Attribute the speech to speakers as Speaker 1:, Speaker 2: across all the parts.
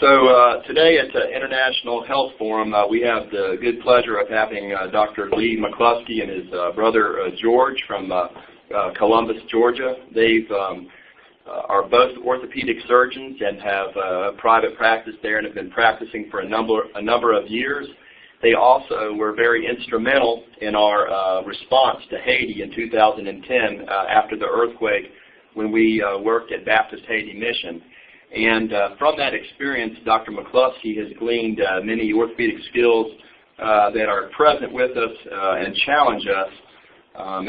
Speaker 1: So today at the International Health Forum, we have the good pleasure of having Dr. Lee McCluskey and his brother George from Columbus, Georgia. They are both orthopedic surgeons and have a private practice there and have been practicing for a number of years. They also were very instrumental in our response to Haiti in 2010 after the earthquake when we worked at Baptist Haiti Mission. And from that experience, Dr. McCluskey has gleaned many orthopedic skills that are present with us and challenge us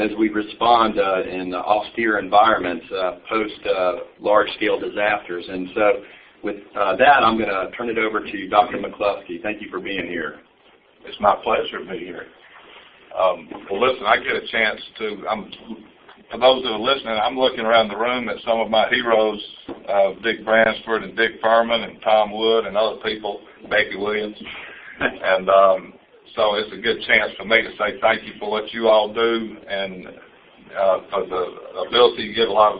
Speaker 1: as we respond in austere environments post large-scale disasters. And so with that, I'm going to turn it over to Dr. McCluskey. Thank you for being here.
Speaker 2: It's my pleasure to be here. Well, listen, I get a chance to, for those that are listening, I'm looking around the room at some of my heroes, Dick Bransford and Dick Furman and Tom Wood and other people, Becky Williams. And so it's a good chance for me to say thank you for what you all do and for the ability to get a lot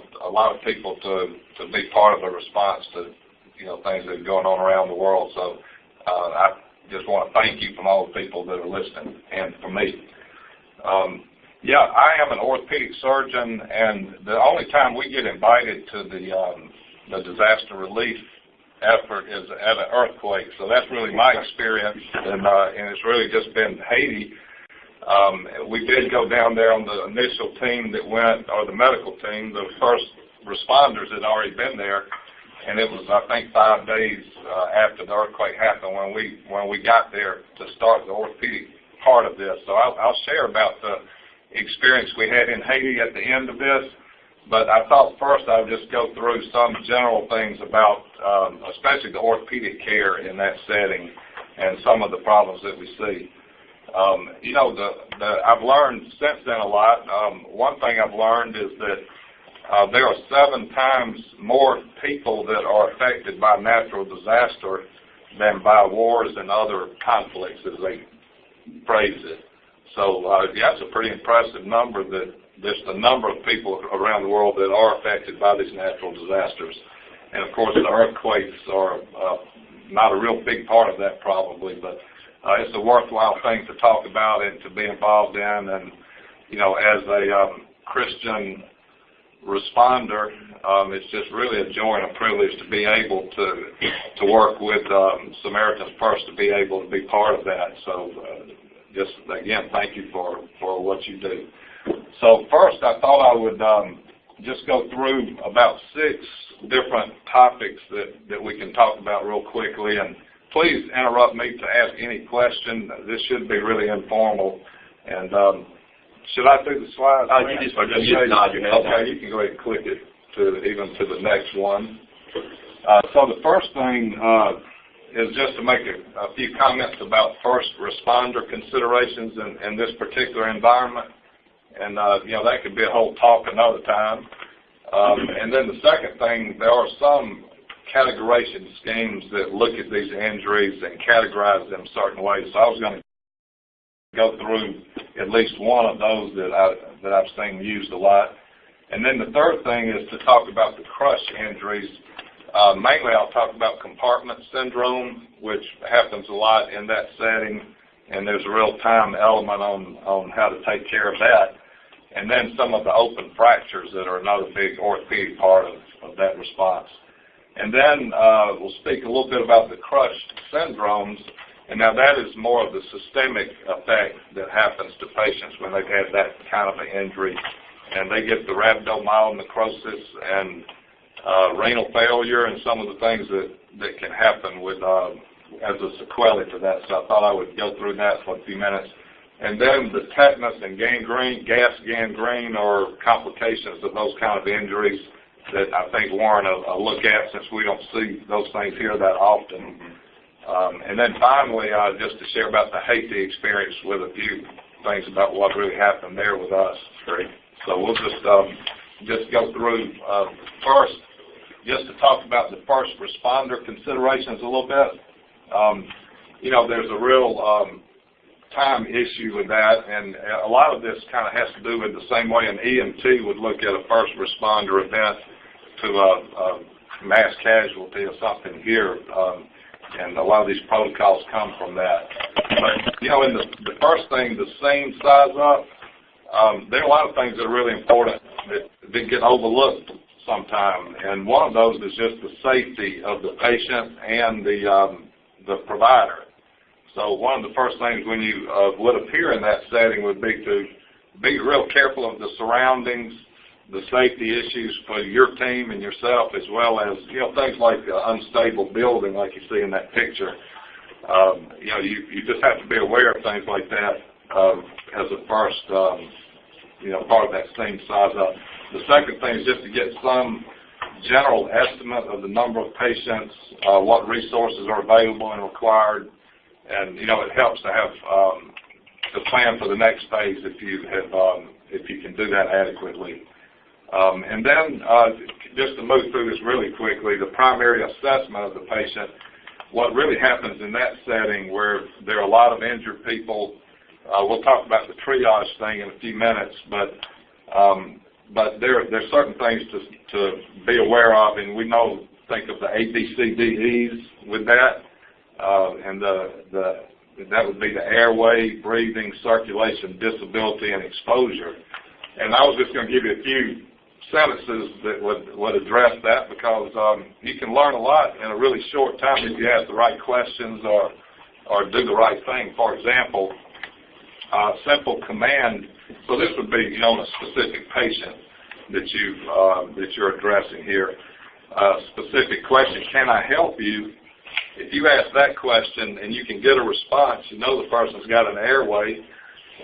Speaker 2: of people to be part of the response to things that are going on around the world. So I just want to thank you from all the people that are listening and for me. Yeah, I am an orthopedic surgeon, and the only time we get invited to the disaster relief effort is at an earthquake. So that's really my experience, and it's really just been Haiti. We did go down there on the initial team that went, or the medical team. The first responders had already been there, and it was, I think, 5 days after the earthquake happened when we got there to start the orthopedic part of this. So I'll share about the experience we had in Haiti at the end of this, but I thought first I would just go through some general things about especially the orthopedic care in that setting and some of the problems that we see. I've learned since then a lot. One thing I've learned is that there are 7 times more people that are affected by natural disaster than by wars and other conflicts, as they phrase it. So that's a pretty impressive number, that just the number of people around the world that are affected by these natural disasters. And of course the earthquakes are not a real big part of that probably, but it's a worthwhile thing to talk about and to be involved in. And as a Christian responder, it's just really a joy and a privilege to be able to work with Samaritans first, to be able to be part of that. So just again, thank you for what you do. So first, I thought I would just go through about 6 different topics that we can talk about real quickly. And please interrupt me to ask any question. This should be really informal. And should I do the slides?
Speaker 1: You just nod your head.
Speaker 2: Okay, you can go ahead and click it even to the next one. So the first thing is just to make a few comments about first responder considerations in this particular environment. And, that could be a whole talk another time. And then the second thing, there are some categorization schemes that look at these injuries and categorize them certain ways. So I was going to go through at least one of those that I've seen used a lot. And then the third thing is to talk about the crush injuries. Mainly I'll talk about Compartment Syndrome, which happens a lot in that setting, and there's a real-time element on how to take care of that. And then some of the open fractures that are another big orthopedic part of that response. And then we'll speak a little bit about the crush syndromes, and now that is more of the systemic effect that happens to patients when they've had that kind of an injury. And they get the rhabdomyonecrosis and renal failure and some of the things that can happen with as a sequelae to that. So I thought I would go through that for a few minutes. And then the tetanus and gangrene, gas gangrene, or complications of those kind of injuries that I think warrant a look at, since we don't see those things here that often. And then finally, just to share about the Haiti experience with a few things about what really happened there with us. Great. So we'll just go through first, just to talk about the first responder considerations a little bit. There's a real time issue with that, and a lot of this kind of has to do with the same way an EMT would look at a first responder event to a mass casualty or something here. And a lot of these protocols come from that. But, you know, in the first thing, the seam size up, there are a lot of things that are really important that get overlooked sometimes. And one of those is just the safety of the patient and the provider. So one of the first things when you would appear in that setting would be to be real careful of the surroundings, the safety issues for your team and yourself, as well as, you know, things like unstable building like you see in that picture. You know, you just have to be aware of things like that as a first, you know, part of that seam size up. The second thing is just to get some general estimate of the number of patients, what resources are available and required, and, you know, it helps to have the plan for the next phase if you can do that adequately. And then, just to move through this really quickly, the primary assessment of the patient, what really happens in that setting where there are a lot of injured people, we'll talk about the triage thing in a few minutes, but there's certain things to be aware of, and we know, think of the ABCDEs with that, and that would be the airway, breathing, circulation, disability, and exposure. And I was just going to give you a few sentences that would address that, because you can learn a lot in a really short time if you ask the right questions or do the right thing. For example, simple command. So this would be, you know, a specific patient that you're addressing here. Specific question: can I help you? If you ask that question and you can get a response, you know the person's got an airway,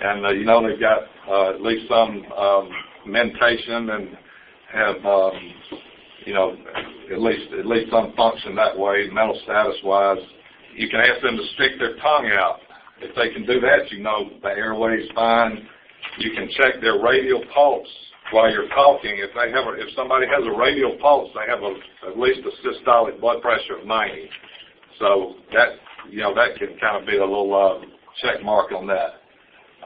Speaker 2: and you know they've got at least some mentation and have you know at least some function that way, mental status wise. You can ask them to stick their tongue out. If they can do that, you know the airway is fine. You can check their radial pulse while you're talking. If somebody has a radial pulse, they have at least a systolic blood pressure of 90. So that, you know, that can kind of be a little check mark on that.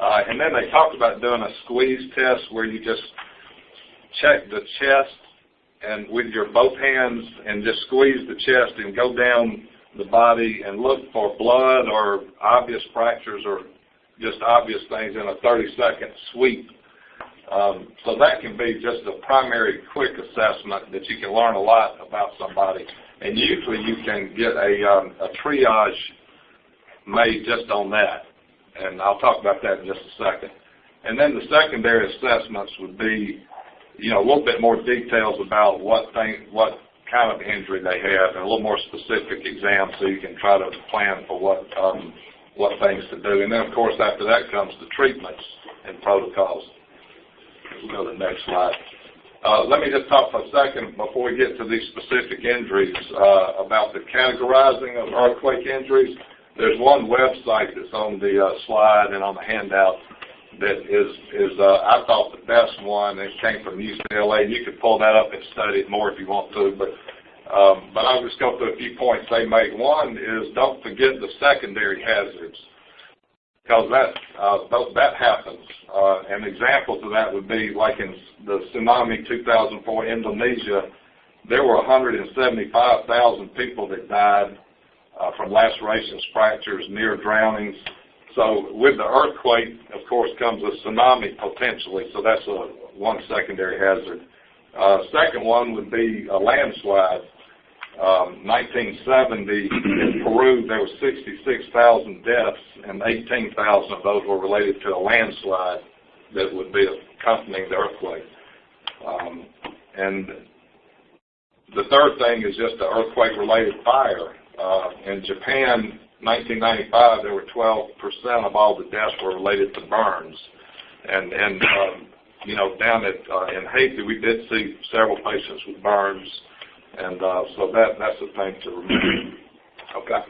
Speaker 2: And then they talked about doing a squeeze test where you just check the chest and with your both hands and just squeeze the chest and go down the body and look for blood or obvious fractures or just obvious things in a 30-second sweep. So that can be just a primary quick assessment that you can learn a lot about somebody. And usually you can get a triage made just on that. And I'll talk about that in just a second. And then the secondary assessments would be, you know, a little bit more details about what kind of injury they have and a little more specific exams so you can try to plan for what things to do. And then, of course, after that comes the treatments and protocols. We'll go to the next slide. Let me just talk for a second before we get to these specific injuries about the categorizing of earthquake injuries. There's one website that's on the slide and on the handout that is I thought, the best one. It came from UCLA. You could pull that up and study it more if you want to, but I'll just go through a few points they make. One is don't forget the secondary hazards, because that happens. And examples of that would be like in the tsunami 2004 Indonesia, there were 175,000 people that died from lacerations, fractures, near drownings. So with the earthquake, of course, comes a tsunami potentially. So that's one secondary hazard. Second one would be a landslide. 1970 in Peru, there were 66,000 deaths, and 18,000 of those were related to a landslide that would be accompanying the earthquake. And the third thing is just the earthquake-related fire. In Japan, 1995, there were 12% of all the deaths were related to burns. And you know, down in Haiti, we did see several patients with burns. And so that's a thing to remember. Okay.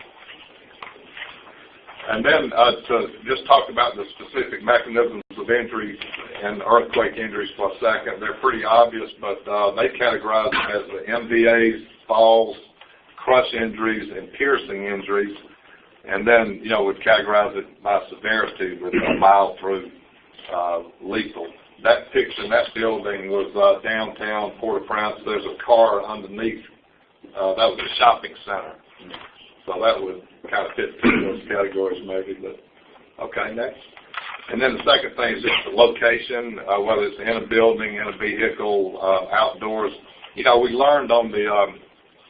Speaker 2: And then to just talk about the specific mechanisms of injuries and earthquake injuries for a second. They're pretty obvious, but they categorize them as the MVAs, falls, crush injuries, and piercing injuries. And then, you know, would categorize it by severity with mild through lethal. That picture in that building was downtown Port-au-Prince. There's a car underneath. That was a shopping center. So that would kind of fit through those categories maybe. But okay, next. And then the second thing is just the location, whether it's in a building, in a vehicle, outdoors. You know, we learned on the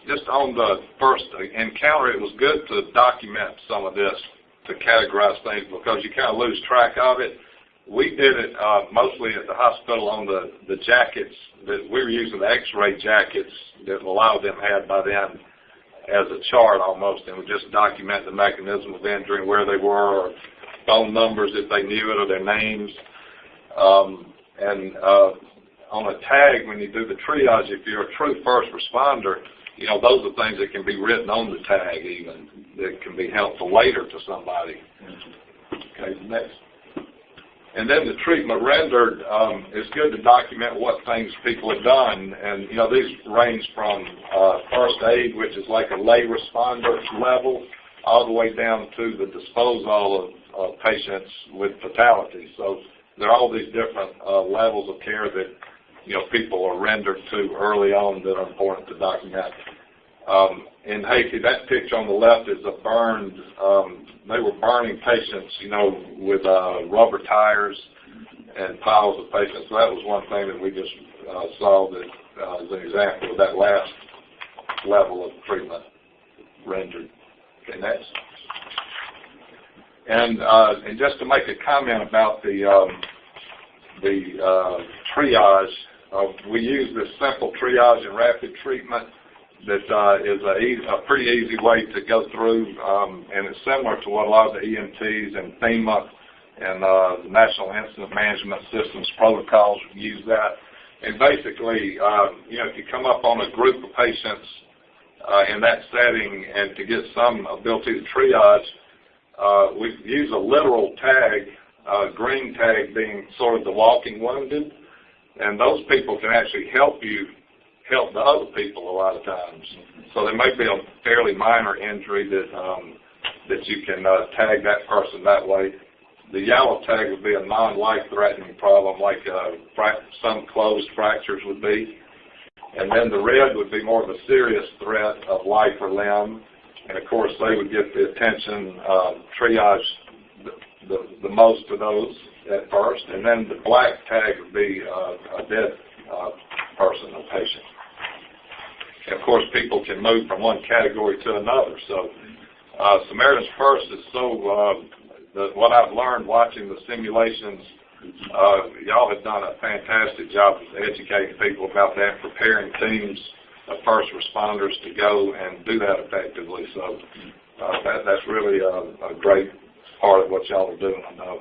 Speaker 2: just on the first encounter, it was good to document some of this, to categorize things, because you kind of lose track of it. We did it mostly at the hospital on the jackets that we were using, the X-ray jackets that a lot of them had by then as a chart almost, and we just document the mechanism of injury, where they were, or phone numbers if they knew it, or their names. On a tag, when you do the triage, if you're a true first responder, you know, those are things that can be written on the tag even, that can be helpful later to somebody. Okay, next. And then the treatment rendered, it's good to document what things people have done. And, you know, these range from first aid, which is like a lay responder level, all the way down to the disposal of patients with fatalities. So there are all these different levels of care that, you know, people are rendered to early on that are important to document. In Haiti, that picture on the left is a burned, they were burning patients, you know, with rubber tires and piles of patients. So that was one thing that we just saw that as an example of that last level of treatment rendered. Okay, next. And just to make a comment about the triage, we use this simple triage and rapid treatment that is a pretty easy way to go through, and it's similar to what a lot of the EMTs and FEMA and the National Incident Management Systems protocols use that. And basically, you know, if you come up on a group of patients in that setting and to get some ability to triage, we use a literal tag, green tag being sort of the walking wounded, and those people can actually help the other people a lot of times. So there may be a fairly minor injury that you can tag that person that way. The yellow tag would be a non-life-threatening problem, like some closed fractures would be. And then the red would be more of a serious threat of life or limb. And, of course, they would get the attention, triage the most of those at first. And then the black tag would be a dead person, a patient. And, of course, people can move from one category to another. So Samaritans First is so, what I've learned watching the simulations, y'all have done a fantastic job of educating people about that, preparing teams of first responders to go and do that effectively. So that's really a great part of what y'all are doing, I know.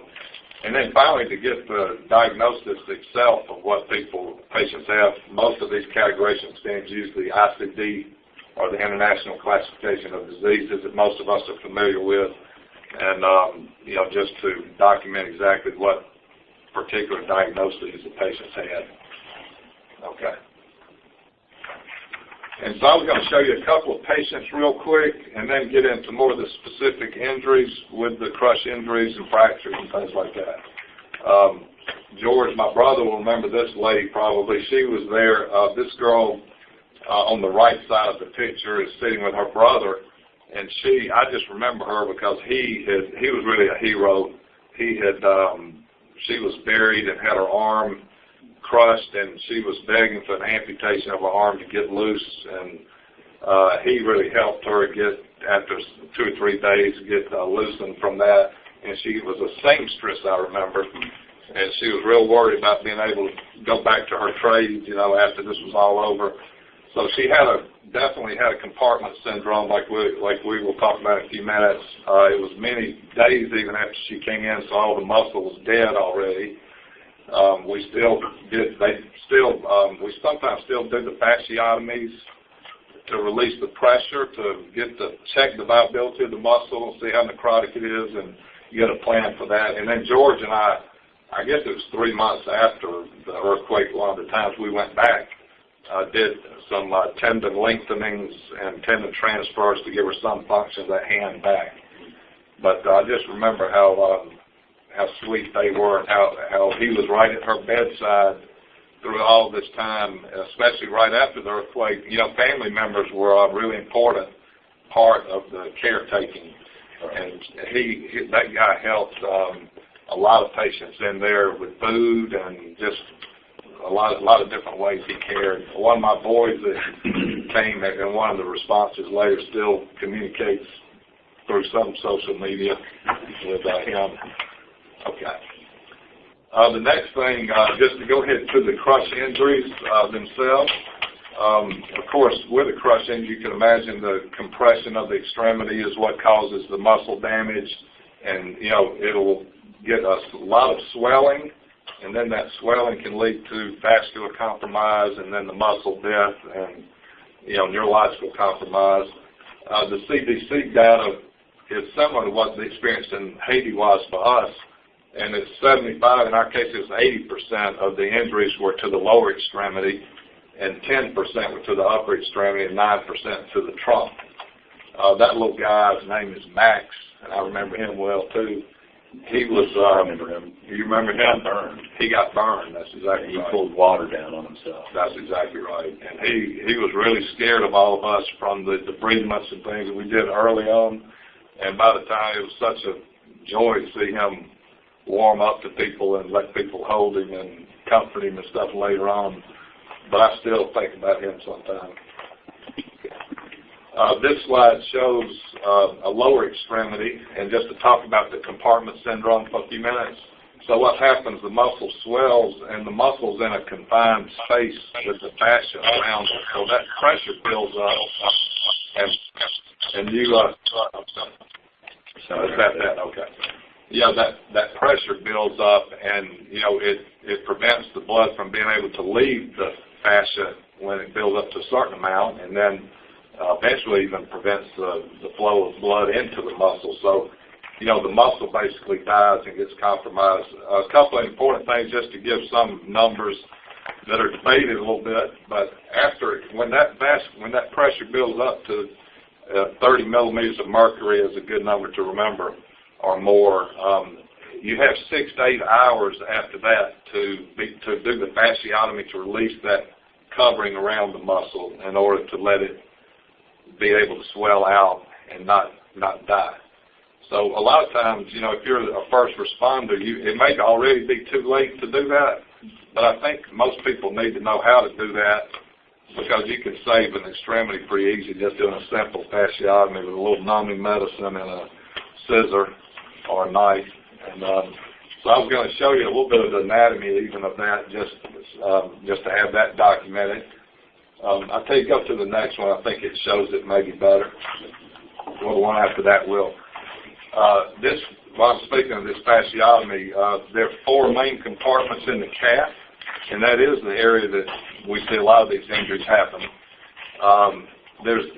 Speaker 2: And then finally, to get the diagnosis itself of what patients have, most of these categorization schemes use the ICD, or the International Classification of Diseases, that most of us are familiar with, and you know, just to document exactly what particular diagnoses the patients had. Okay. And so I was going to show you a couple of patients real quick and then get into more of the specific injuries with the crush injuries and fractures and things like that. George, my brother, will remember this lady probably. She was there. This girl on the right side of the picture is sitting with her brother, and I just remember her because he was really a hero. She was buried and had her arm crushed, and she was begging for an amputation of her arm to get loose, and he really helped her get, after 2 or 3 days, get loosened from that. And she was a seamstress, I remember, and she was real worried about being able to go back to her trade, you know, after this was all over. So she definitely had a compartment syndrome, like we will talk about in a few minutes. It was many days even after she came in, so all the muscle was dead already. We sometimes still do the fasciotomies to release the pressure, to check the viability of the muscle, see how necrotic it is, and get a plan for that. And then George and I guess it was 3 months after the earthquake, one of the times we went back, did some tendon lengthenings and tendon transfers to give her some function of that hand back. But I just remember how sweet they were, and how he was right at her bedside through all this time, especially right after the earthquake. You know, family members were really important part of the caretaking. And that guy helped a lot of patients in there with food and just a lot of different ways he cared. One of my boys that came, and one of the responses later, still communicates through some social media with him. Okay. The next thing, just to go ahead to the crush injuries themselves. Of course, with a crush injury, you can imagine the compression of the extremity is what causes the muscle damage, and it'll get a lot of swelling, and then that swelling can lead to vascular compromise, and then the muscle death, and neurological compromise. The CDC data is similar to what the experience in Haiti was for us, and it's 75, in our case it was 80% of the injuries were to the lower extremity, and 10% were to the upper extremity, and 9% to the trunk. That little guy's name is Max, and I remember him well too. He was,
Speaker 3: I remember him.
Speaker 2: You remember him?
Speaker 3: He got burned.
Speaker 2: He got burned, that's exactly right.
Speaker 3: He pulled water down on himself.
Speaker 2: That's exactly right. And he was really scared of all of us from the debridements and things that we did early on. And by the time, it was such a joy to see him warm up to people and let people hold him and comfort him and stuff later on. But I still think about him sometimes. This slide shows a lower extremity, and just to talk about the compartment syndrome for a few minutes. So what happens, the muscle swells, and the muscle's in a confined space with the fascia around it. So that pressure builds up, and you, so is that, okay. Yeah, that pressure builds up, and, it prevents the blood from being able to leave the fascia when it builds up to a certain amount, and then eventually even prevents the flow of blood into the muscle. So, the muscle basically dies and gets compromised. A couple of important things just to give some numbers that are debated a little bit, but when that pressure builds up to 30 millimeters of mercury is a good number to remember, or more, you have 6 to 8 hours after that to do the fasciotomy to release that covering around the muscle in order to let it be able to swell out and not die. So a lot of times, if you're a first responder, it may already be too late to do that, but I think most people need to know how to do that, because you can save an extremity pretty easy just doing a simple fasciotomy with a little numbing medicine and a scissor or a knife. And so I was going to show you a little bit of the anatomy even of that, just to have that documented. I'll tell you, go to the next one. I think it shows it maybe better. Well, the one after that will. While I'm speaking of this fasciotomy, there are 4 main compartments in the calf, and that is the area that we see a lot of these injuries happen.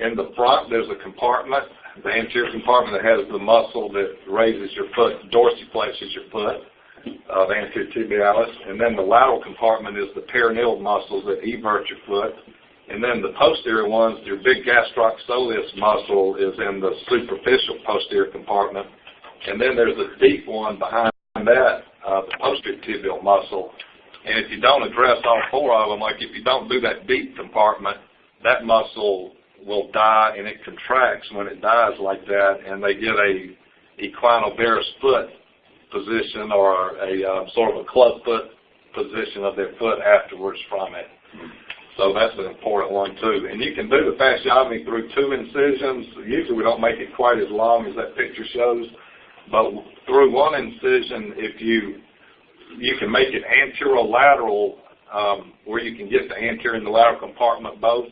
Speaker 2: In the front, there's a compartment, the anterior compartment that has the muscle that raises your foot, dorsiflexes your foot, the anterior tibialis, and then the lateral compartment is the perineal muscles that evert your foot. And then the posterior ones, your big gastrocsoleus muscle is in the superficial posterior compartment. And then there's a deep one behind that, the posterior tibial muscle. And if you don't address all 4 of them, like if you don't do that deep compartment, that muscle will die, and it contracts when it dies like that, and they get a equinovarus foot position, or a sort of a club foot position of their foot afterwards from it. So that's an important one too. And you can do the fasciotomy through 2 incisions. Usually we don't make it quite as long as that picture shows, but through 1 incision, if you can make it anterolateral, where you can get the anterior and the lateral compartment both,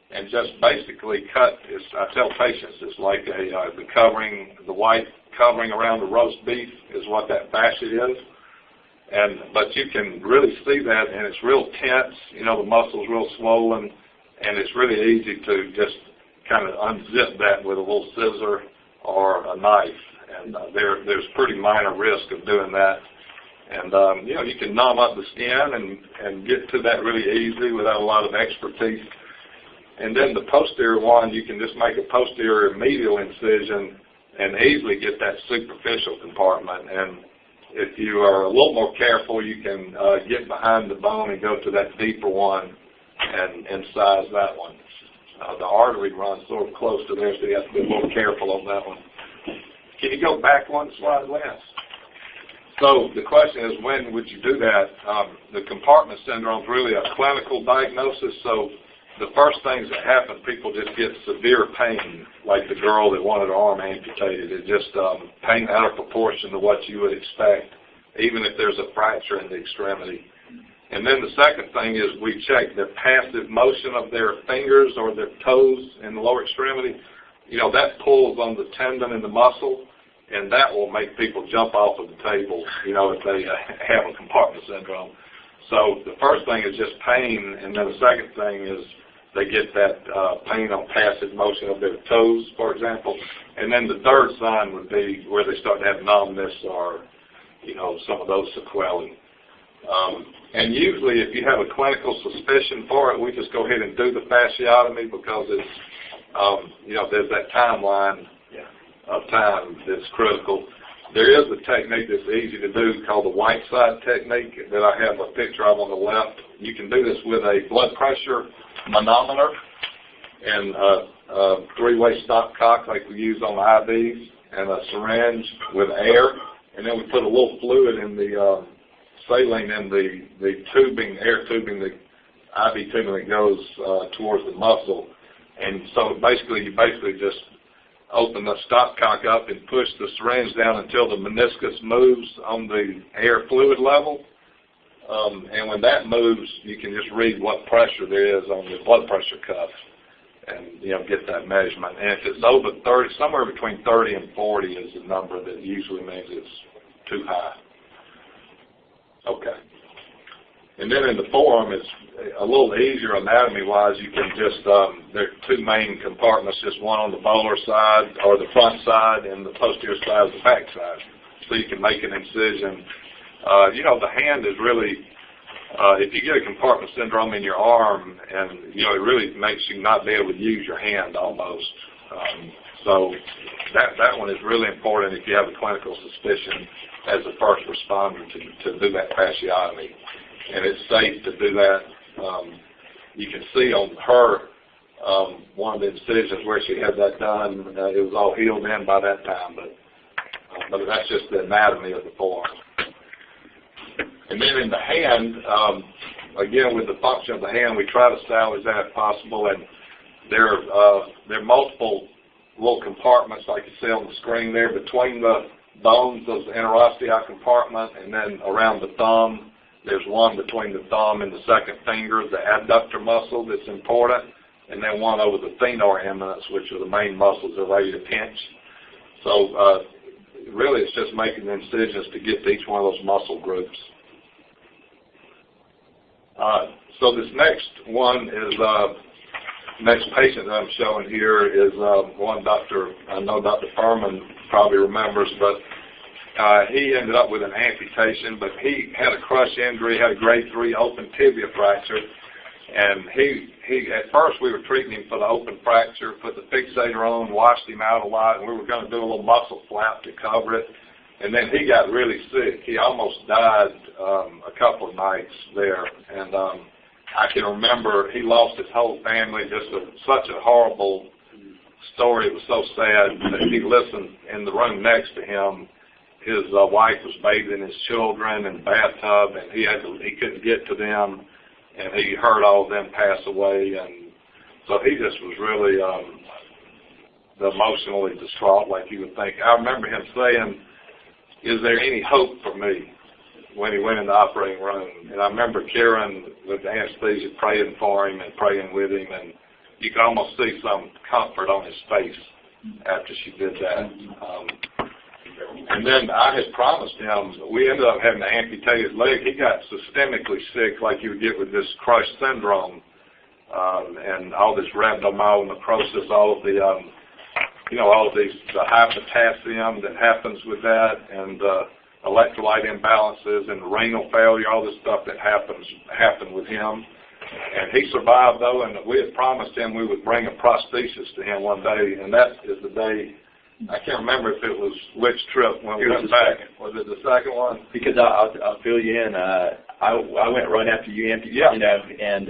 Speaker 2: and just basically cut. I tell patients it's like the covering, the white covering around the roast beef is what that fascia is. But you can really see that, and it's real tense. The muscle's real swollen, and it's really easy to just kind of unzip that with a little scissor or a knife. And there's pretty minor risk of doing that. And you can numb up the skin and get to that really easily without a lot of expertise. And then the posterior one, you can just make a posterior medial incision and easily get that superficial compartment. And if you are a little more careful, you can get behind the bone and go to that deeper one and size that one. the artery runs sort of close to there, so you have to be a little careful on that one. Can you go back one slide, Lance? So the question is, when would you do that? The compartment syndrome is really a clinical diagnosis, so the first things that happen, people just get severe pain, like the girl that wanted her arm amputated. It's just pain out of proportion to what you would expect, even if there's a fracture in the extremity. And then the second thing is we check the passive motion of their fingers or their toes in the lower extremity. You know, that pulls on the tendon and the muscle, and that will make people jump off of the table, you know, if they have a compartment syndrome. So the first thing is just pain, and then the second thing is they get that pain on passive motion of their toes, for example. And then the third sign would be where they start to have numbness or, you know, some of those sequelae. And usually if you have a clinical suspicion for it, we just go ahead and do the fasciotomy because it's, you know, there's that timeline of time that's critical. There is a technique that's easy to do called the white side technique that I have a picture of on the left. You can do this with a blood pressure manometer and a three-way stopcock like we use on the IVs and a syringe with air, and then we put a little fluid in the saline in the tubing, air tubing, the IV tubing that goes towards the muscle. And so basically, you just open the stopcock up and push the syringe down until the meniscus moves on the air fluid level. And when that moves, you can just read what pressure there is on the blood pressure cuff and, you know, get that measurement. And if it's over 30, somewhere between 30 and 40 is the number that usually means it's too high. Okay. And then in the forearm, it's a little easier anatomy-wise. You can just, there are two main compartments, just one on the volar side or the front side and the posterior side of the back side. So you can make an incision. You know, the hand is really, if you get a compartment syndrome in your arm, and, you know, it really makes you not be able to use your hand almost. So that one is really important if you have a clinical suspicion as a first responder to do that fasciotomy. And it's safe to do that. You can see on her, one of the incisions where she had that done, it was all healed in by that time, but that's just the anatomy of the forearm. And then in the hand, again, with the function of the hand, we try to salvage that if possible, and there are multiple little compartments, like you see on the screen there, between the bones of the interosteoid compartment, and then around the thumb. There's one between the thumb and the second finger, the abductor muscle that's important, and then one over the thenar eminence, which are the main muscles that allow you to pinch. So really it's just making the incisions to get to each one of those muscle groups. So this next one is, next patient that I'm showing here is one Dr. I know Dr. Furman probably remembers, but he ended up with an amputation, but he had a crush injury, had a grade 3 open tibia fracture, and he at first we were treating him for the open fracture, put the fixator on, washed him out a lot, and we were going to do a little muscle flap to cover it, and then he got really sick. He almost died a couple of nights there, and I can remember he lost his whole family, just such a horrible story. It was so sad that he listened in the room next to him. His wife was bathing his children in the bathtub, and he couldn't get to them, and he heard all of them pass away, and so he just was really emotionally distraught, like you would think. I remember him saying, "Is there any hope for me?" when he went in the operating room, and I remember Karen with the anesthesia praying for him and praying with him, and you could almost see some comfort on his face after she did that. And then I had promised him, we ended up having to amputate his leg. He got systemically sick like you would get with this crush syndrome, and all this rhabdomyomycosis, all of the, all of these, the high potassium that happens with that, and electrolyte imbalances and renal failure, all this stuff that happened with him. And he survived, though, and we had promised him we would bring a prosthesis to him one day, and that is the day. I can't remember if it was which trip when we went back. Was it the second one?
Speaker 3: Because I'll fill you in. I went right after you, Anthony,
Speaker 2: Yeah.
Speaker 3: you know, and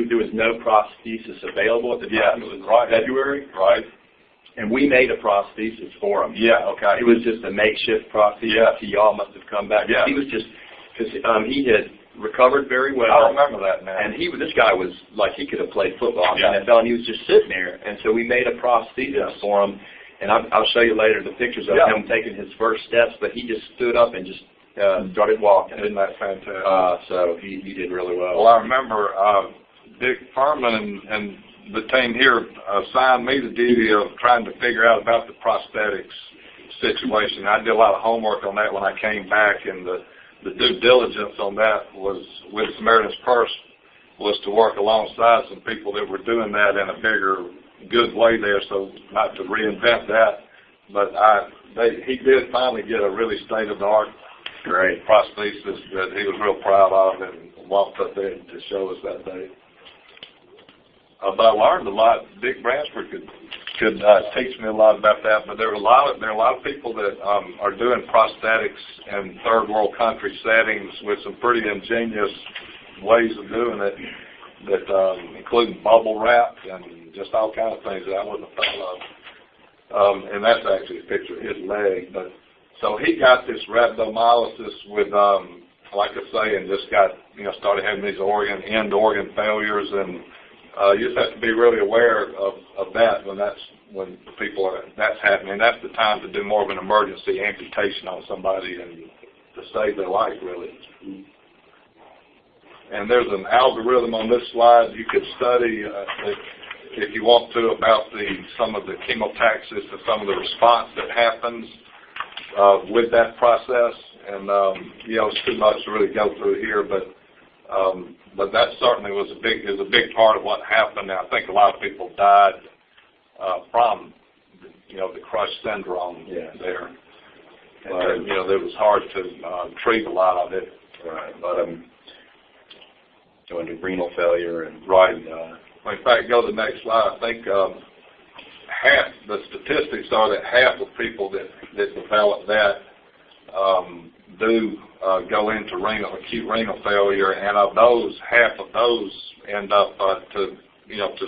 Speaker 3: there was no prosthesis available at the time.
Speaker 2: Yes,
Speaker 3: It was
Speaker 2: right.
Speaker 3: February.
Speaker 2: Right.
Speaker 3: And we made a prosthesis for him.
Speaker 2: Yeah, okay.
Speaker 3: It was just a makeshift prosthesis.
Speaker 2: Yeah.
Speaker 3: Y'all must have come back.
Speaker 2: Yeah.
Speaker 3: He was just, because he had recovered very well.
Speaker 2: I remember that now.
Speaker 3: And this guy was like, he could have played football in
Speaker 2: Yeah.
Speaker 3: the NFL, and he was just sitting there. And so we made a prosthesis for him. And I'll show you later the pictures of him taking his first steps, but he just stood up and just started walking.
Speaker 2: Isn't that fantastic?
Speaker 3: So he did really well.
Speaker 2: Well, I remember Dick Furman and the team here assigned me the duty of trying to figure out about the prosthetics situation. I did a lot of homework on that when I came back, and the due diligence on that was with Samaritans first was to work alongside some people that were doing that in a bigger, good way there, so not to reinvent that. But he did finally get a really state-of-the-art
Speaker 3: Great
Speaker 2: prosthesis that he was real proud of and walked up there to show us that day. But I learned a lot. Dick Bransford could teach me a lot about that. But there are a lot of people that are doing prosthetics in third world country settings with some pretty ingenious ways of doing it, that including bubble wrap and just all kinds of things that I wouldn't have thought of. And that's actually a picture of his leg. But so he got this rhabdomyolysis with, like I say, and just got started having these end organ failures, and you just have to be really aware of that when that's happening. That's the time to do more of an emergency amputation on somebody and to save their life, really. And there's an algorithm on this slide you could study if you want to about some of the chemotaxis and some of the response that happens with that process. And it's too much to really go through here, but that certainly was a big part of what happened. And I think a lot of people died from the Crush syndrome there. But it was hard to treat a lot of it.
Speaker 3: Right, but going to renal failure and
Speaker 2: in fact, go to the next slide. I think the statistics are that half of people that develop that do go into acute renal failure, and of those, half of those end up to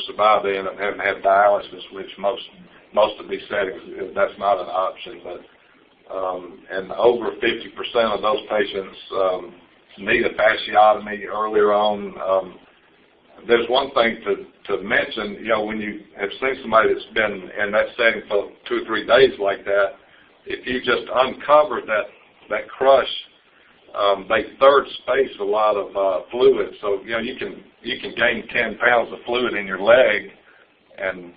Speaker 2: survive. They end up having to have dialysis, which most of these settings that's not an option. But and over 50% of those patients need a fasciotomy earlier on. There's one thing to mention, when you have seen somebody that's been in that setting for 2 or 3 days like that, if you just uncover that crush, they third space a lot of fluid. So you can gain 10 pounds of fluid in your leg, and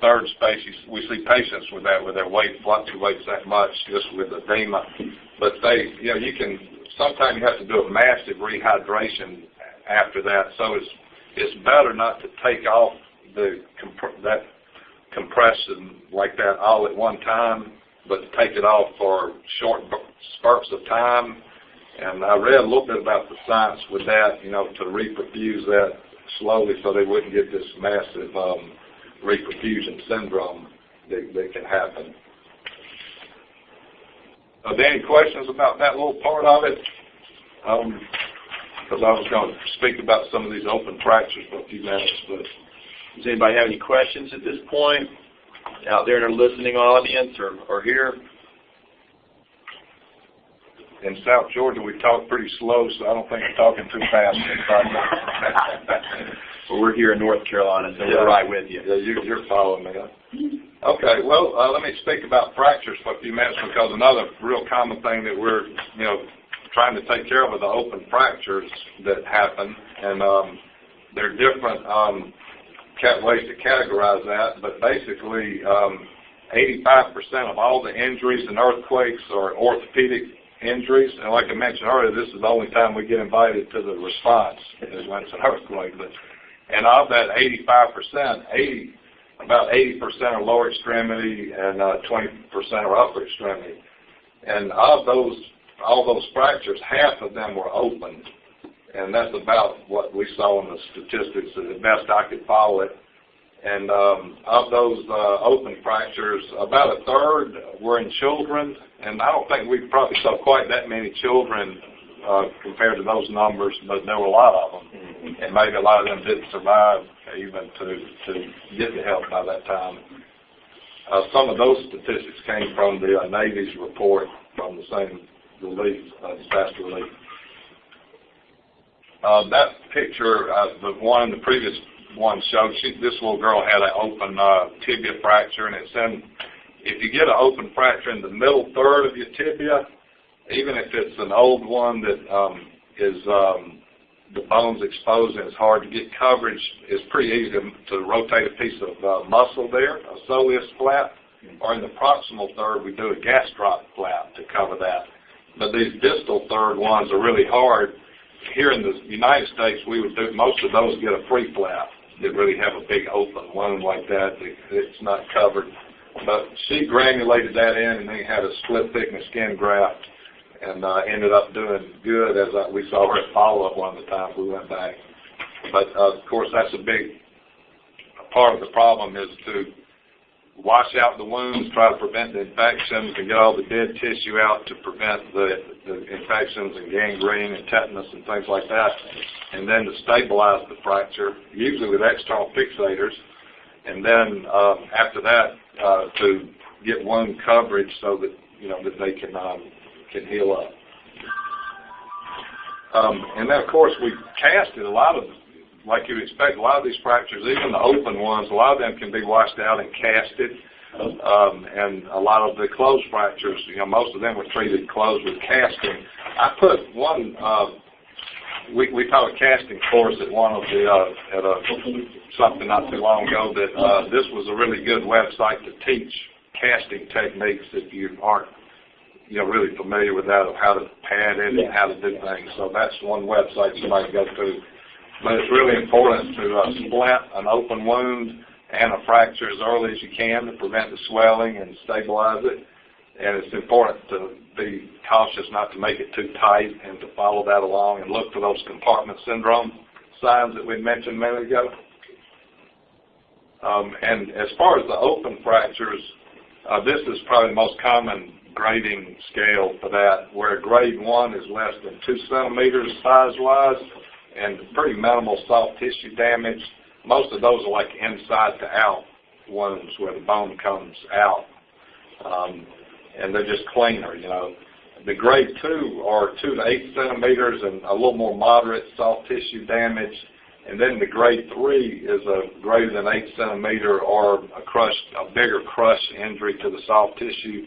Speaker 2: third space. We see patients with that, where their weight fluctuates that much just with edema. But sometimes you have to do a massive rehydration after that. So it's better not to take off that compression like that all at one time, but to take it off for short spurts of time. And I read a little bit about the science with that, to reperfuse that slowly so they wouldn't get this massive reperfusion syndrome that can happen. Are there any questions about that little part of it? Because I was going to speak about some of these open fractures for a few minutes. But
Speaker 3: does anybody have any questions at this point out there in our listening audience or here?
Speaker 2: In South Georgia, we talk pretty slow, so I don't think I'm talking too fast.
Speaker 3: Well, we're here in North Carolina, so we're right with you.
Speaker 2: Yeah, you're following me. Okay, well, let me speak about fractures for a few minutes, because another real common thing that we're, trying to take care of are the open fractures that happen, and there are different ways to categorize that, but basically 85% of all the injuries and earthquakes are orthopedic injuries, and like I mentioned earlier, this is the only time we get invited to the response is when it's an earthquake. And of that 85%, about 80% are lower extremity and 20% are upper extremity. And of all those fractures, half of them were open, and that's about what we saw in the statistics, the best I could follow it. And of those open fractures, about a third were in children, and I don't think we probably saw quite that many children compared to those numbers, but there were a lot of them. And maybe a lot of them didn't survive even to get the help by that time. Some of those statistics came from the Navy's report from the same relief, disaster relief. That picture, the one in the previous one showed, this little girl had an open tibia fracture, and it's in, if you get an open fracture in the middle third of your tibia, even if it's an old one that the bone's exposed and it's hard to get coverage, it's pretty easy to rotate a piece of muscle there, a soleus flap, or in the proximal third, we do a gastroc flap to cover that. But these distal third ones are really hard. Here in the United States, we would do, most of those get a free flap that really have a big open wound like that. It's not covered. But she granulated that in and then had a split thickness skin graft and ended up doing good, as we saw her at follow-up one of the times we went back. But, of course, that's a big part of the problem is to wash out the wounds, try to prevent the infections, and get all the dead tissue out to prevent the infections and gangrene and tetanus and things like that, and then to stabilize the fracture, usually with external fixators, and then after that to get wound coverage so that that they can heal up. And then, of course, we casted a lot of, like you expect, a lot of these fractures, even the open ones, a lot of them can be washed out and casted. And a lot of the closed fractures, most of them were treated closed with casting. I put one, we taught a casting course at one of the, something not too long ago that this was a really good website to teach casting techniques if you aren't really familiar with that, of how to pad it and how to do things. So that's one website somebody can go to. But it's really important to splint an open wound and a fracture as early as you can to prevent the swelling and stabilize it. And it's important to be cautious not to make it too tight and to follow that along and look for those compartment syndrome signs that we mentioned a minute ago. And as far as the open fractures, this is probably the most common grading scale for that, where grade 1 is less than 2 centimeters size-wise and pretty minimal soft tissue damage. Most of those are like inside-to-out wounds where the bone comes out, and they're just cleaner, The grade 2 are 2 to 8 centimeters and a little more moderate soft tissue damage. And then the grade 3 is a greater than 8 centimeter or a bigger crush injury to the soft tissue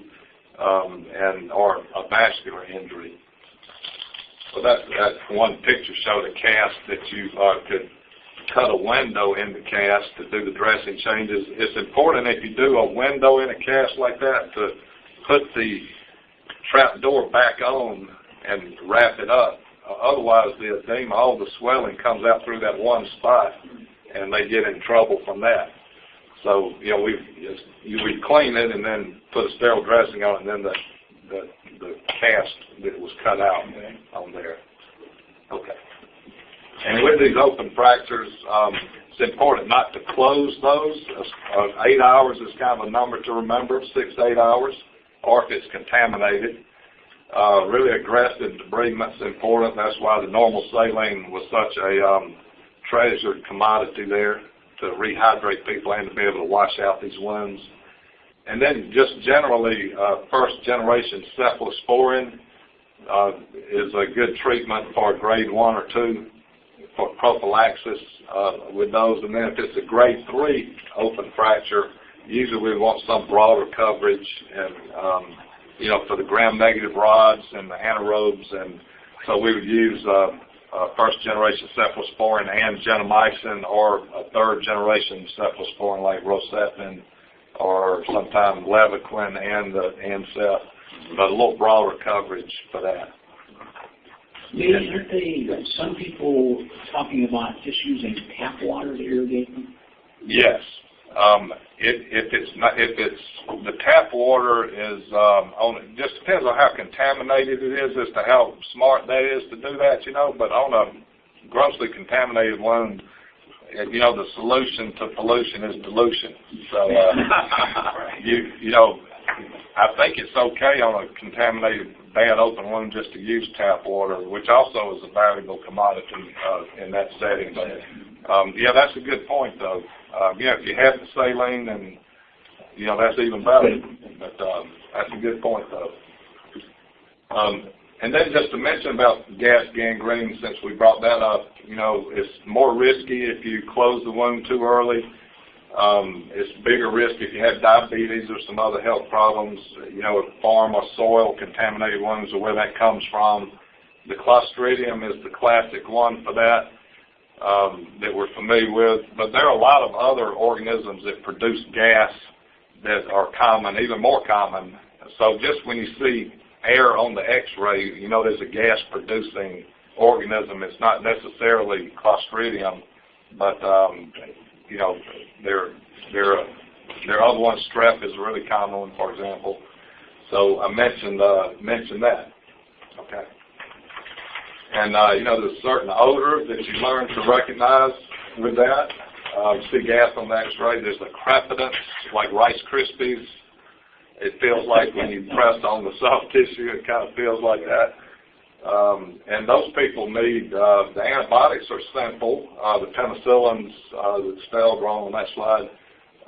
Speaker 2: or a vascular injury. So that one picture showed a cast that you could cut a window in the cast to do the dressing changes. It's important if you do a window in a cast like that to put the trap door back on and wrap it up. Otherwise, the edema, all the swelling comes out through that one spot, and they get in trouble from that. So, we clean it and then put a sterile dressing on it, and then the cast that was cut out on there. Okay. And with these open fractures, it's important not to close those. 8 hours is kind of a number to remember, 6 to 8 hours, or if it's contaminated. Really aggressive debridement is important. That's why the normal saline was such a treasured commodity there, to rehydrate people and to be able to wash out these wounds. And then just generally, first-generation cephalosporin is a good treatment for grade 1 or 2 for prophylaxis with those. And then if it's a grade 3 open fracture, usually we want some broader coverage and for the gram-negative rods and the anaerobes, and so we would use first-generation cephalosporin and gentamicin, or a third-generation cephalosporin like rocephin, or sometimes levaquin and the Ancep, but a little broader coverage for that.
Speaker 4: Lee, aren't some people talking about just using tap water to irrigate them?
Speaker 2: Yes. If it's the tap water is it just depends on how contaminated it is as to how smart that is to do that, But on a grossly contaminated wound, the solution to pollution is dilution. So I think it's okay on a contaminated, bad open wound just to use tap water, which also is a valuable commodity in that setting. But yeah, that's a good point, though. Yeah, if you have the saline, then that's even better. But that's a good point, though. And then just to mention about gas gangrene, since we brought that up, it's more risky if you close the wound too early. It's bigger risk if you have diabetes or some other health problems, farm or soil contaminated wounds or where that comes from. The Clostridium is the classic one for that that we're familiar with. But there are a lot of other organisms that produce gas that are common, even more common. So just when you see air on the X-ray, there's a gas-producing organism. It's not necessarily Clostridium, but there are other ones. Strep is a really common one, for example. So I mentioned that. Okay. And there's certain odors that you learn to recognize with that. See gas on the X-ray. There's a crepidance, like Rice Krispies. It feels like when you press on the soft tissue, it kind of feels like that. And those people need, the antibiotics are simple. The penicillins, that's spelled wrong on that slide,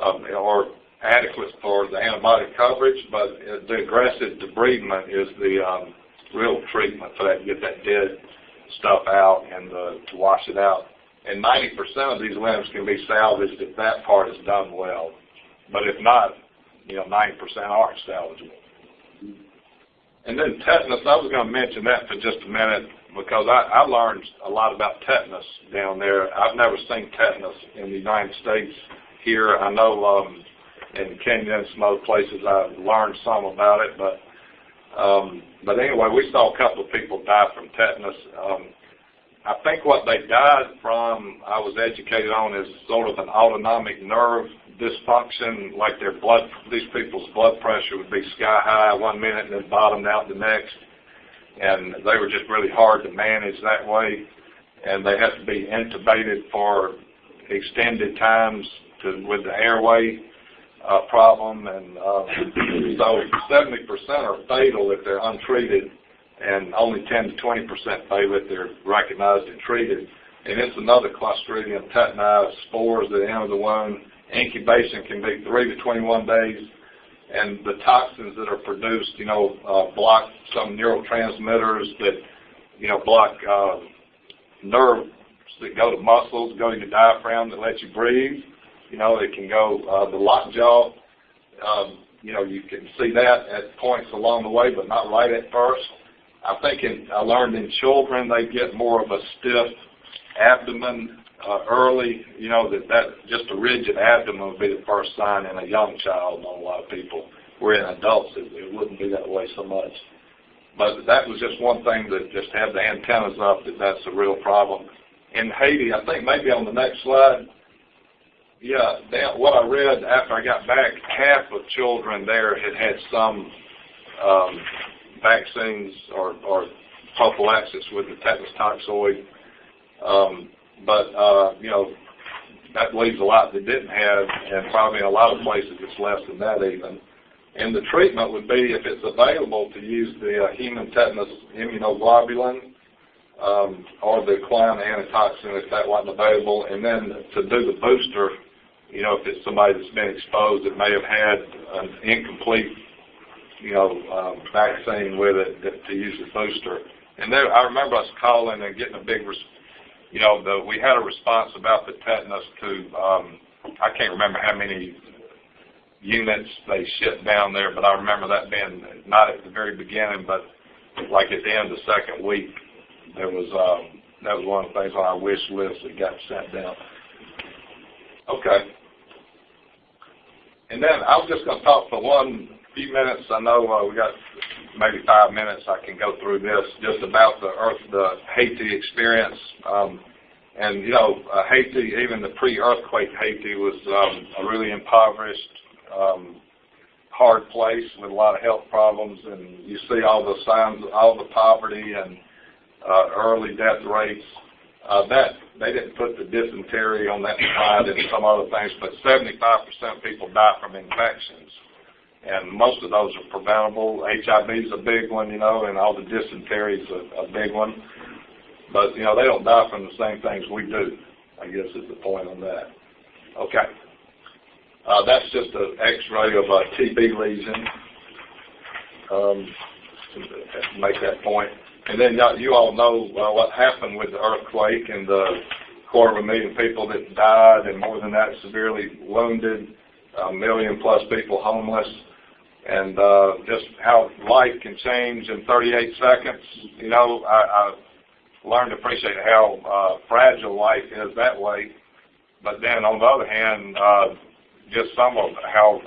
Speaker 2: are adequate for the antibiotic coverage, but the aggressive debridement is the real treatment for that, to get that dead stuff out and to wash it out. And 90% of these limbs can be salvaged if that part is done well. But if not, 90% aren't salvageable. And then tetanus, I was going to mention that for just a minute because I learned a lot about tetanus down there. I've never seen tetanus in the United States here. I know in Kenya and some other places I've learned some about it, but anyway, we saw a couple of people die from tetanus. I think what they died from, I was educated on, is sort of an autonomic nerve dysfunction, like these people's blood pressure would be sky high one minute and then bottomed out the next, and they were just really hard to manage that way, and they had to be intubated for extended times with the airway problem, and so 70% are fatal if they're untreated, and only 10 to 20% fail if they're recognized and treated. And it's another Clostridium tetani spores that enter the wound. Incubation can be 3 to 21 days, and the toxins that are produced, block some neurotransmitters that, block nerves that go to muscles, go to your diaphragm that let you breathe. It can go the lockjaw. You can see that at points along the way, but not right at first. I think I learned in children they get more of a stiff abdomen early, that just a rigid abdomen would be the first sign in a young child on a lot of people. Where in adults it wouldn't be that way so much. But that was just one thing that just had the antennas up, that's a real problem. In Haiti, I think maybe on the next slide, what I read after I got back, half of children there had some vaccines or prophylaxis with the tetanus toxoid. But that leaves a lot that didn't have, and probably in a lot of places it's less than that even. And the treatment would be, if it's available, to use the human tetanus immunoglobulin or the clown antitoxin if that wasn't available, and then to do the booster, if it's somebody that's been exposed that may have had an incomplete vaccine with it, to use the booster. And there, I remember us calling and getting a big, we had a response about the tetanus to, I can't remember how many units they shipped down there, but I remember that being not at the very beginning, but like at the end of the second week, that was one of the things on our wish list that got sent down. Okay. And then I was just going to talk for few minutes. I know we got maybe 5 minutes. I can go through this just about the Haiti experience. And Haiti, even the pre-earthquake Haiti, was a really impoverished, hard place with a lot of health problems. And you see all the signs, all the poverty and early death rates. They didn't put the dysentery on that slide and some other things, but 75% of people die from infections. and most of those are preventable. HIV is a big one, and all the dysentery is a big one. But, they don't die from the same things we do, I guess is the point on that. Okay. That's just an X-ray of a TB lesion. Make that point. And then you all know what happened with the earthquake and the 250,000 people that died, and more than that, severely wounded, 1 million plus people homeless, and just how life can change in 38 seconds. I learned to appreciate how fragile life is that way. But then on the other hand, just some of how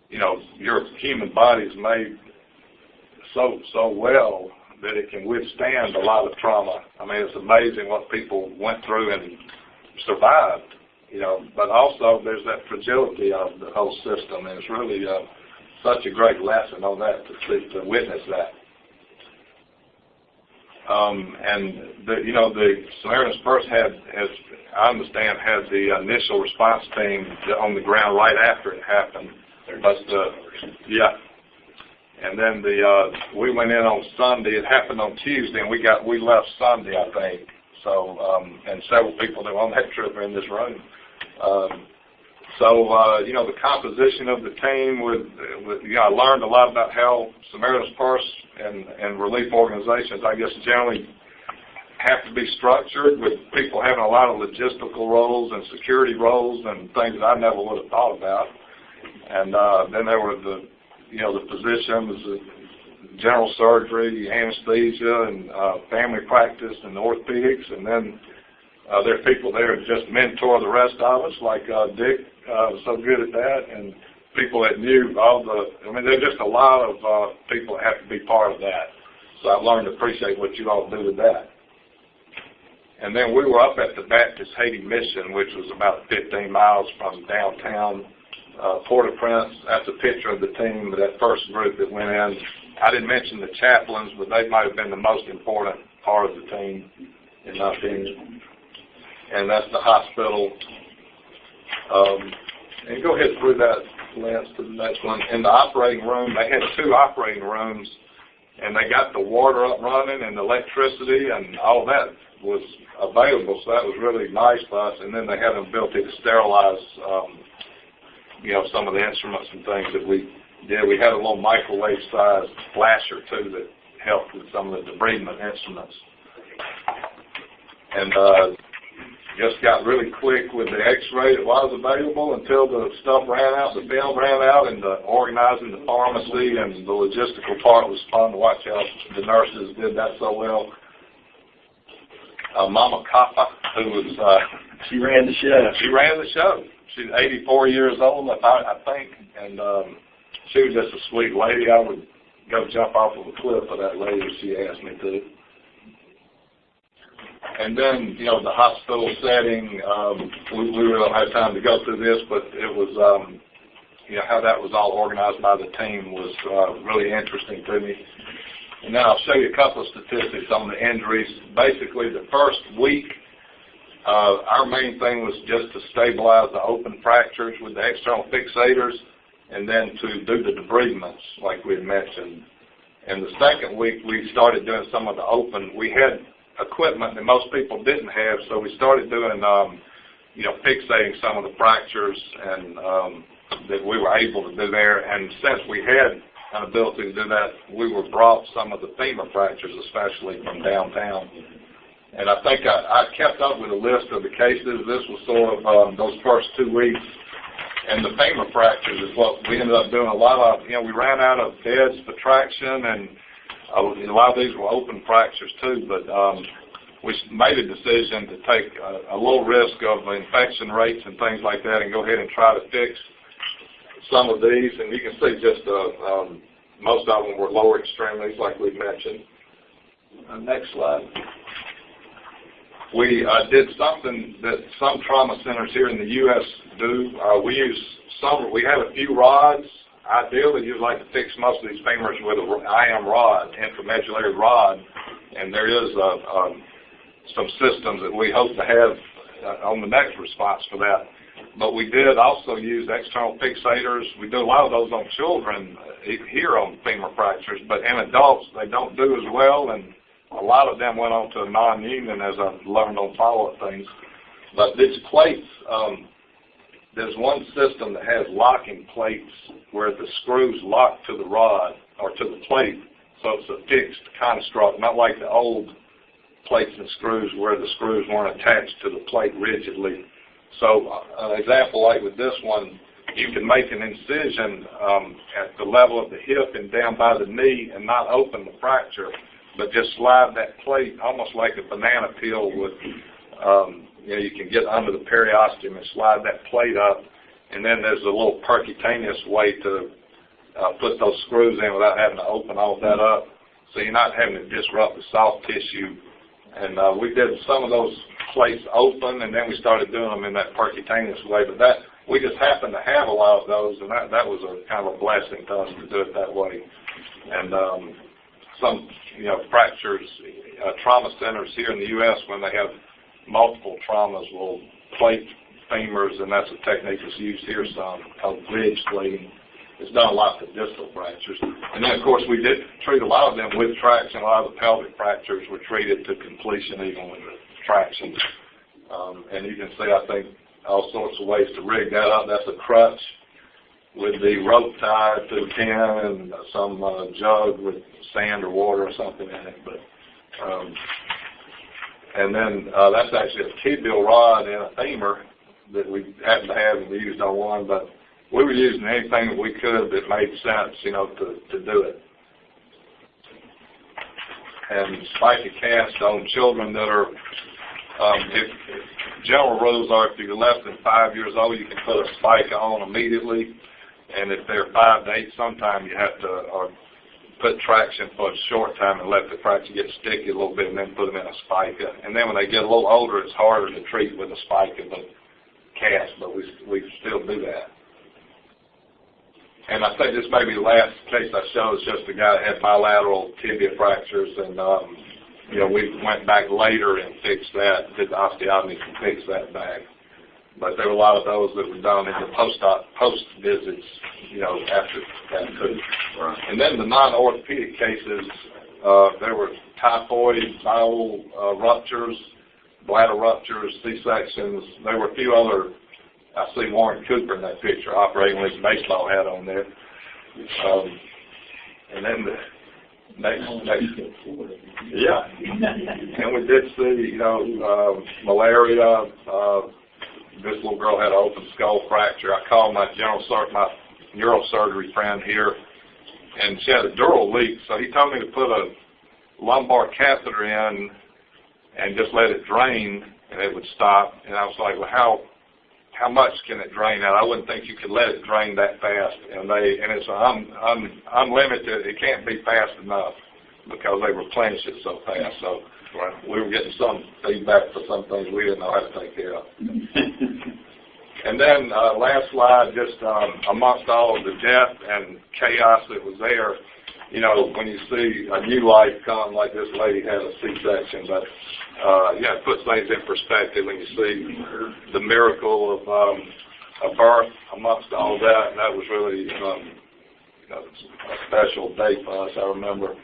Speaker 2: your human body is made so well that it can withstand a lot of trauma. I mean, it's amazing what people went through and survived, but also there's that fragility of the whole system, and it's really such a great lesson on that to witness that. And the Samaritans first had, as I understand, had the initial response team on the ground right after it happened. But and then we went in on Sunday. It happened on Tuesday, and we left Sunday, I think. So and several people that were on that trip are in this room. The composition of the team I learned a lot about how Samaritan's Purse and relief organizations, I guess, generally have to be structured, with people having a lot of logistical roles and security roles and things that I never would have thought about. And then there were the physicians, general surgery, anesthesia, and family practice, and orthopedics, and then there are people there that just mentor the rest of us, like Dick was so good at that, and people that knew there's just a lot of people that have to be part of that. So I've learned to appreciate what you all do with that. And then we were up at the Baptist Haiti Mission, which was about 15 miles from downtown Port-au-Prince. That's a picture of the team, that first group that went in. I didn't mention the chaplains, but they might have been the most important part of the team, in my opinion. And that's the hospital. And go ahead through that, Lance, to the next one. In the operating room, they had 2 operating rooms, and they got the water up running and the electricity and all that was available, so that was really nice for us. And then they had an ability to sterilize, some of the instruments and things that we did. We had a little microwave-sized flasher, too, that helped with some of the debridement instruments. And just got really quick with the X-ray that was available until the stuff ran out, the film ran out, and the organizing the pharmacy and the logistical part was fun to watch how the nurses did that so well. Mama Kappa, who was...
Speaker 3: she ran the show.
Speaker 2: She ran the show. She's 84 years old, I think, and she was just a sweet lady. I would go jump off of a cliff for that lady if she asked me to. And then, the hospital setting, we really don't have time to go through this, but it was, how that was all organized by the team was really interesting to me. And then I'll show you a couple of statistics on the injuries. Basically, the first week, our main thing was just to stabilize the open fractures with the external fixators, and then to do the debridements, like we had mentioned. And the second week, we started doing some of the open. We had equipment that most people didn't have, so we started doing, fixating some of the fractures and that we were able to do there. And since we had an ability to do that, we were brought some of the femur fractures, especially from downtown. And I think I kept up with a list of the cases. This was sort of those first 2 weeks. And the femur fractures is what we ended up doing a lot of. We ran out of beds for traction, and a lot of these were open fractures too, but we made a decision to take a little risk of infection rates and things like that and go ahead and try to fix some of these. And you can see just most of them were lower extremities, like we mentioned. Next slide. We did something that some trauma centers here in the U.S. do. We have a few rods. Ideally, you'd like to fix most of these femurs with an IM rod, intramedullary rod, and there is some systems that we hope to have on the next response for that. But we did also use external fixators. We do a lot of those on children here on femur fractures, but in adults they don't do as well, and a lot of them went on to a non-union as I've learned on follow-up things. But these plates, there's one system that has locking plates where the screws lock to the rod or to the plate, so it's a fixed construct, not like the old plates and screws where the screws weren't attached to the plate rigidly. So an example like with this one, you can make an incision at the level of the hip and down by the knee and not open the fracture, but just slide that plate almost like a banana peel with, you can get under the periosteum and slide that plate up, and then there's a little percutaneous way to put those screws in without having to open all that up, so you're not having to disrupt the soft tissue. And we did some of those plates open, and then we started doing them in that percutaneous way. But that we just happened to have a lot of those, and that was a kind of a blessing to us to do it that way. And some fractures, trauma centers here in the U.S. when they have multiple traumas will plate femurs, and that's a technique that's used here some called bridge plating. It's done a lot for distal fractures. And then, of course, we did treat a lot of them with traction. A lot of the pelvic fractures were treated to completion even with traction. And you can see, I think, all sorts of ways to rig that up. That's a crutch with the rope tied to the pin and some jug with sand or water or something in it. And then that's actually a tibial rod and a femur that we happen to have and we used on one, but we were using anything that we could that made sense, to do it. And spica cast on children that are, if general rules are if you're less than 5 years old, you can put a spica on immediately, and if they're 5 to 8, sometime you have to put traction for a short time and let the fracture get sticky a little bit and then put them in a spica. And then when they get a little older, it's harder to treat with a spica but cast, but we still do that. And I think this may be the last case I showed. It's just a guy that had bilateral tibia fractures, and we went back later and fixed that, did the osteotomy to fix that back. But there were a lot of those that were done in the post visits, after that too. Right. And then the non-orthopedic cases, there were typhoid, bowel ruptures, bladder ruptures, C-sections. There were a few other. I see Warren Cooper in that picture operating with his baseball hat on there. And then the next yeah. And we did see, malaria. This little girl had an open skull fracture. I called my neurosurgery friend here, and she had a dural leak. So he told me to put a lumbar catheter in and just let it drain, and it would stop. And I was like, well, how much can it drain out? I wouldn't think you could let it drain that fast. And it's unlimited. It can't be fast enough because they replenish it so fast. So we were getting some feedback for some things we didn't know how to take care of. And then last slide, just amongst all of the death and chaos that was there, when you see a new life come, like this lady had a C-section, but it puts things in perspective when you see the miracle of birth amongst all that. That was really a special day for us, I remember.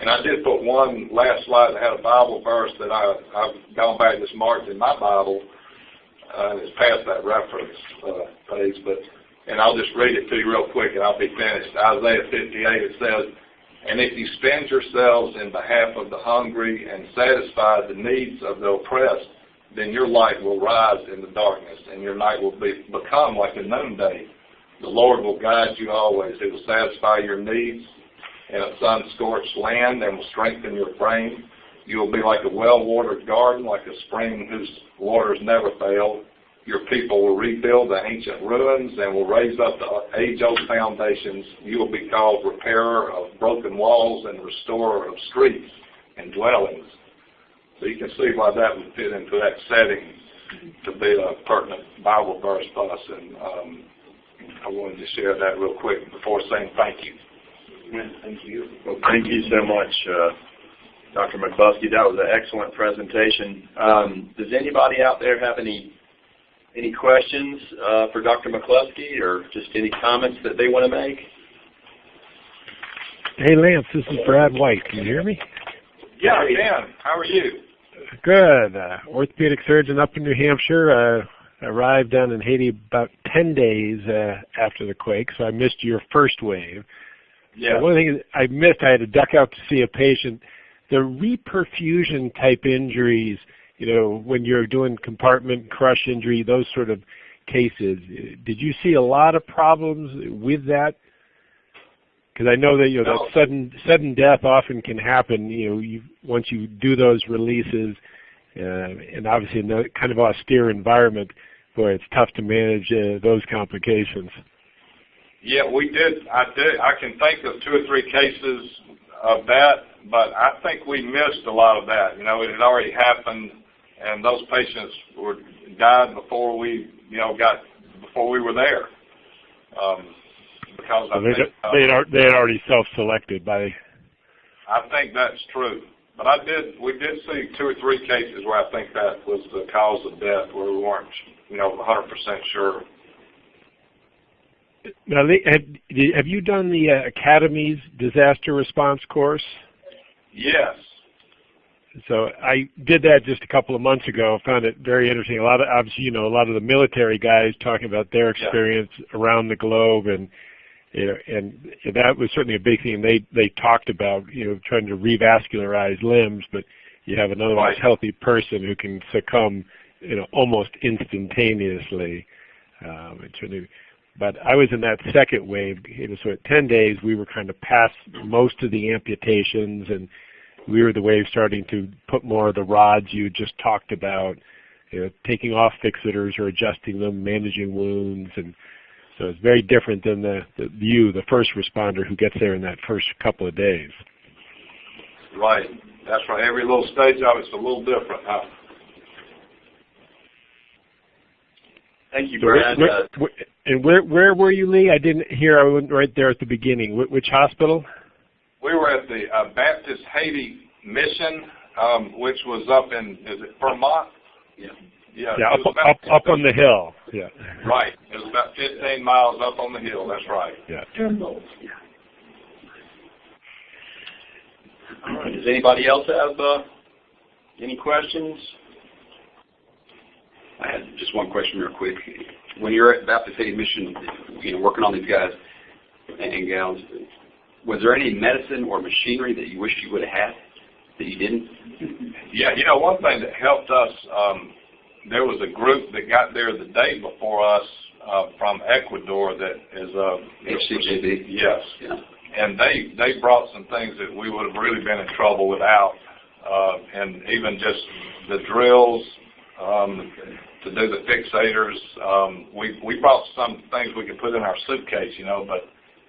Speaker 2: And I did put one last slide that had a Bible verse that I've gone back and just marked in my Bible, and it's past that reference page, and I'll just read it to you real quick and I'll be finished. Isaiah 58, it says, "And if you spend yourselves in behalf of the hungry and satisfy the needs of the oppressed, then your light will rise in the darkness, and your night will become like a noonday. The Lord will guide you always. He will satisfy your needs in a sun-scorched land and will strengthen your frame. You will be like a well-watered garden, like a spring whose waters never fail. Your people will rebuild the ancient ruins and will raise up the age-old foundations. You will be called repairer of broken walls and restorer of streets and dwellings." So you can see why that would fit into that setting to be a pertinent Bible verse for us. And I wanted to share that real quick before saying thank you.
Speaker 3: Thank you. Well, thank you so much, Dr. McCluskey. That was an excellent presentation. Does anybody out there have any
Speaker 1: any questions for Dr. McCluskey, or just any comments that they want to make?
Speaker 5: Hey, Lance, this is Brad White. Can you hear me?
Speaker 2: Yeah, Dan. How are you?
Speaker 5: Good. Orthopedic surgeon up in New Hampshire. Arrived down in Haiti about 10 days after the quake, so I missed your first wave.
Speaker 2: Yeah.
Speaker 5: One thing I missed, I had to duck out to see a patient. The reperfusion type injuries, when you're doing compartment crush injury, those sort of cases, did you see a lot of problems with that? Because I know that that sudden death often can happen. Once you do those releases, and obviously in a kind of austere environment, boy, it's tough to manage those complications.
Speaker 2: Yeah, we did. I can think of 2 or 3 cases of that, but I think we missed a lot of that. It had already happened, and those patients died before we were there. Because
Speaker 5: they had already self-selected by.
Speaker 2: I think that's true, but we did see 2 or 3 cases where I think that was the cause of death, where we weren't 100% sure.
Speaker 5: Now, have you done the Academy's disaster response course?
Speaker 2: Yes.
Speaker 5: So I did that just a couple of months ago. Found it very interesting. Obviously, a lot of the military guys talking about their experience around the globe, and that was certainly a big thing. They talked about trying to revascularize limbs, but you have an otherwise healthy person who can succumb almost instantaneously. But I was in that second wave, so at 10 days we were kind of past most of the amputations, and we were the wave starting to put more of the rods you just talked about, taking off fixators or adjusting them, managing wounds, and so it's very different than the first responder who gets there in that first couple of days.
Speaker 2: Right. That's right. Every little stage of it's a little different, huh?
Speaker 1: Thank you, Brad.
Speaker 5: And where were you, Lee? I didn't hear. I went right there at the beginning. Which hospital?
Speaker 2: We were at the Baptist Haiti Mission, which was up in, is it Vermont?
Speaker 1: Yeah.
Speaker 2: Yeah,
Speaker 5: up on the hill. Yeah.
Speaker 2: Right. It was about 15 miles up on the hill. That's right.
Speaker 5: Yeah.
Speaker 1: All right. Does anybody else have any questions?
Speaker 6: I had just one question real quick. When you're at Baptist Haiti Mission, working on these guys and gals, was there any medicine or machinery that you wish you would have had that you didn't?
Speaker 2: Yeah, one thing that helped us, there was a group that got there the day before us from Ecuador that is
Speaker 6: HCJB.
Speaker 2: Yes.
Speaker 6: Yeah.
Speaker 2: And they brought some things that we would have really been in trouble without, and even just the drills, to do the fixators. We brought some things we could put in our suitcase,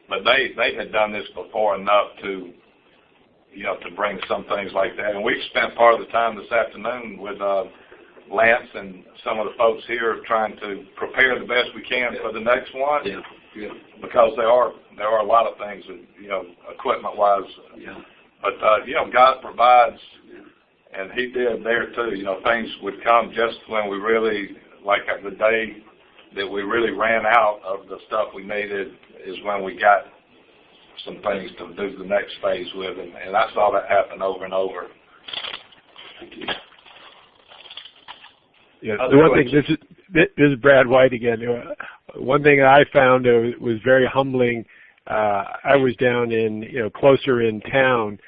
Speaker 2: but they had done this before enough to bring some things like that. And we spent part of the time this afternoon with Lance and some of the folks here trying to prepare the best we can for the next one.
Speaker 6: Yeah. Yeah.
Speaker 2: Because there are a lot of things that, equipment-wise.
Speaker 6: Yeah.
Speaker 2: But God provides. And he did there too. Things would come just when we really, like the day that we really ran out of the stuff we needed is when we got some things to do the next phase with. And I saw that happen over and over.
Speaker 6: Thank you.
Speaker 5: Yeah, the one thing, this is Brad White again. One thing I found was very humbling. I was down in, closer in town,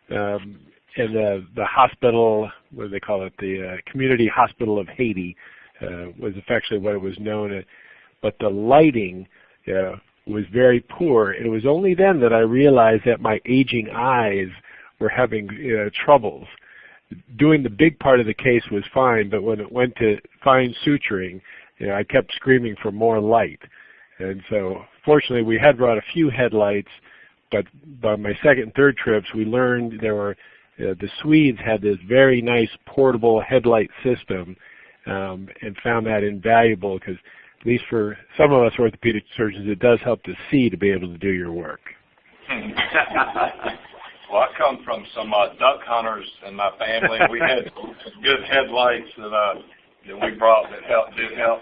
Speaker 5: and the hospital, what do they call it, the Community Hospital of Haiti was affectionately what it was known as. But the lighting was very poor. And it was only then that I realized that my aging eyes were having troubles. Doing the big part of the case was fine, but when it went to fine suturing, I kept screaming for more light. And so fortunately we had brought a few headlights, but by my second and third trips we learned there were the Swedes had this very nice portable headlight system, and found that invaluable because, at least for some of us orthopedic surgeons, it does help to see to be able to do your work.
Speaker 2: Well, I come from some duck hunters in my family. We had good headlights that, we brought that did help.